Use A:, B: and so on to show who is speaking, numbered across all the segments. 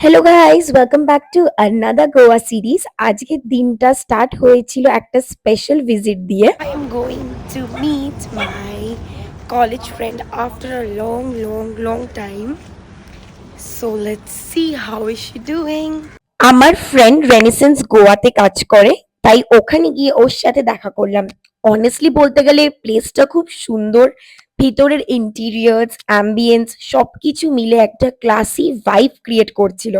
A: Hello guys, welcome back to another Goa series. আজকের দিনটা start হয়েছিল একটা স্পেশাল ভিজিট দিয়ে।
B: I am going to meet my college friend after a long time. So let's see how is she doing.
A: আমার friend রেনেসেন্স গোয়াতে কাজ করে, তাই ওখানে গিয়ে ওর সাথে দেখা করলাম। অনেস্টলি বলতে গেলে প্লেসটা খুব সুন্দর। ভিতরের ইন্টেরিয়ার্স, অ্যাম্বিয়েন্স সবকিছু মিলে একটা ক্লাসি ভাইব ক্রিয়েট করছিল।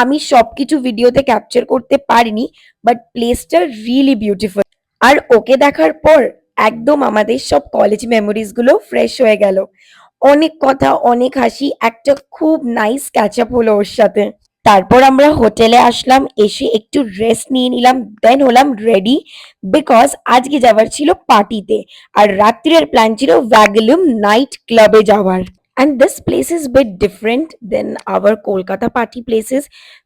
A: আমি সবকিছু ভিডিওতে ক্যাপচার করতে পারিনি, বাট প্লেসটা রিয়েলি বিউটিফুল। আর ওকে দেখার পর একদম আমাদের সব কলেজ মেমোরিজ গুলো ফ্রেশ হয়ে গেল। অনেক কথা, অনেক হাসি, একটা খুব নাইস ক্যাচ আপ হলো ওর সাথে। তারপর আমরা হোটেলে আসলাম, এসে একটু রেস্ট নিয়ে নিলাম, দেন হলাম রেডি, বিকজ আজকে যাওয়ার ছিল পার্টিতে। আর রাত্রির প্ল্যান ছিল ভ্যাগলুম নাইট ক্লাবে যাওয়ার। And this place is bit different then our Kolkata party places,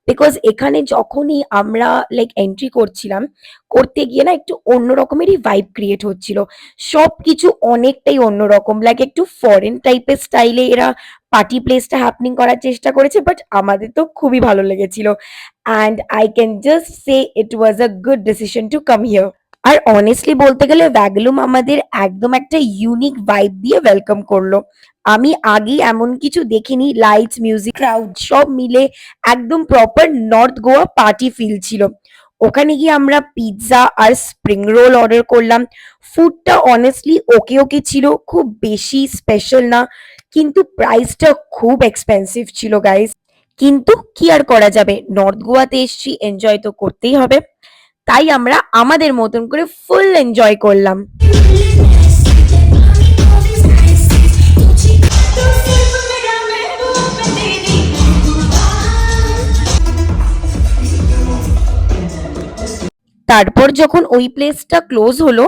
A: because এখানে যখনই আমরা লাইক এন্ট্রি করছিলাম, করতে গিয়ে না একটু অন্য রকমেরই ভাইব ক্রিয়েট হচ্ছিল। সবকিছু অনেকটাই অন্যরকম, লাইক একটু ফরেন টাইপের স্টাইলে এরা পার্টি প্লেসটা হ্যাপনিং করার চেষ্টা করেছে, বাট আমাদের তো খুবই ভালো লেগেছিল। And I can just say it was a good decision to come here. আর অনেস্টলি বলতে গেলে ভ্যাগলুম আমাদের একদম একটা ইউনিক ভাইব দিয়ে ওয়েলকাম করলো। আমি আগে এমন কিছু দেখিনি। লাইটস, মিউজিক, ক্রাউড সব মিলে একদম proper north Goa party feel ছিল। ওখানে গিয়ে আমরা পিৎজা আর স্প্রিং রোল অর্ডার করলাম। ফুডটা অনেস্টলি ওকে ওকে ছিল, খুব বেশি স্পেশাল না, কিন্তু প্রাইসটা খুব এক্সপেন্সিভ ছিল গাইস। কিন্তু কি আর করা যাবে, নর্থ গোয়াতে এসছি, এনজয় তো করতেই হবে। তাই আমরা আমাদের মতন করে ফুল এনজয় করলাম। তারপর যখন ওই প্লেসটা ক্লোজ হলো,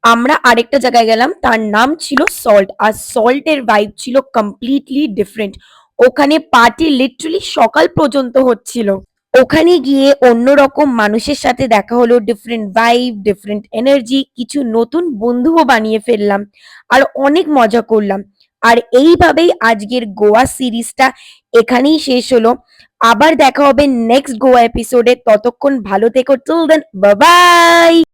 A: আমরা আরেকটা জায়গায় গেলাম, তার নাম ছিল সল্ট। আর সল্টের ভাইব ছিল কমপ্লিটলি ডিফারেন্ট। ওখানে পার্টি লিটারালি সকাল পর্যন্ত হচ্ছিল। ওখানে গিয়ে অন্যরকম মানুষের সাথে দেখা হলো, ডিফারেন্ট ভাইব, ডিফারেন্ট এনার্জি, কিছু নতুন বন্ধুও বানিয়ে ফেললাম, আর অনেক মজা করলাম। আর এইভাবেই আজকের গোয়া সিরিজটা এখানেই শেষ হলো। আবার দেখা হবে নেক্সট গোয়া এপিসোডে। ততক্ষণ ভালো থেকো, টিল দেন বাই বাই।